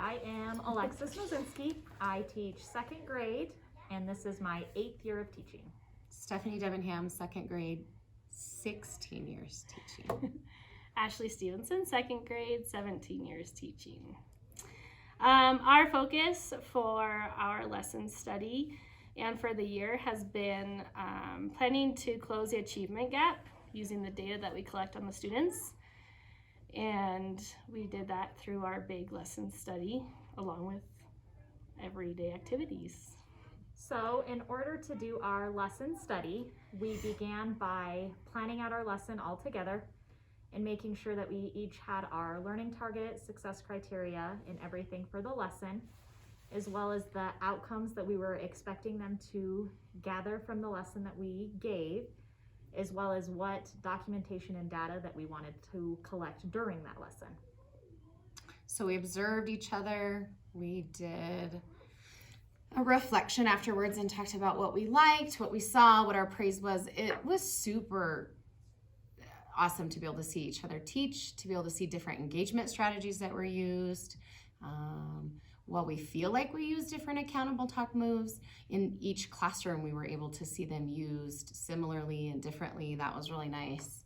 I am Alexis Mozinski. I teach second grade, and this is my 8th year of teaching. Stephanie Debenham, second grade, 16 years teaching. Ashley Stevenson, second grade, 17 years teaching. Our focus for our lesson study and for the year has been planning to close the achievement gap using the data that we collect on the students. And we did that through our big lesson study along with everyday activities. So in order to do our lesson study, we began by planning out our lesson all together and making sure that we each had our learning target, success criteria, and everything for the lesson, as well as the outcomes that we were expecting them to gather from the lesson that we gave, as well as what documentation and data that we wanted to collect during that lesson. So we observed each other. We did a reflection afterwards and talked about what we liked, what we saw, what our praise was. It was super awesome to be able to see each other teach, to be able to see different engagement strategies that were used. While we feel like we use different accountable talk moves, in each classroom we were able to see them used similarly and differently. That was really nice.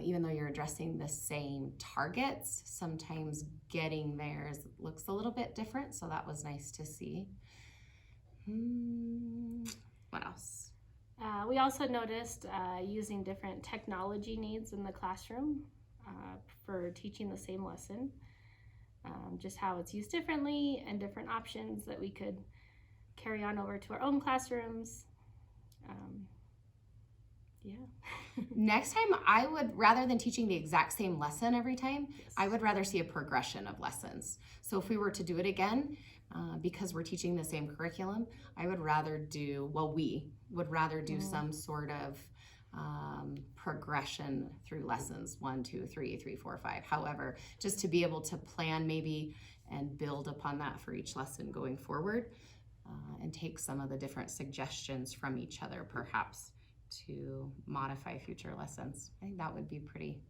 Even though you're addressing the same targets, sometimes getting there looks a little bit different, so that was nice to see. What else? We also noticed using different technology needs in the classroom for teaching the same lesson. Just how it's used differently and different options that we could carry on over to our own classrooms. Next time, I would, rather than teaching the exact same lesson every time, Yes. I would rather see a progression of lessons. So if we were to do it again, because we're teaching the same curriculum, I would rather do, we would rather do some sort of progression through lessons 1, 2, 3, 3, 4, 5. However, just to be able to plan maybe and build upon that for each lesson going forward, and take some of the different suggestions from each other perhaps to modify future lessons. I think that would be pretty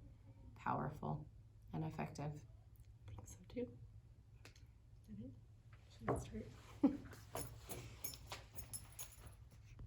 powerful and effective. I think so too. Is that it? Should we start?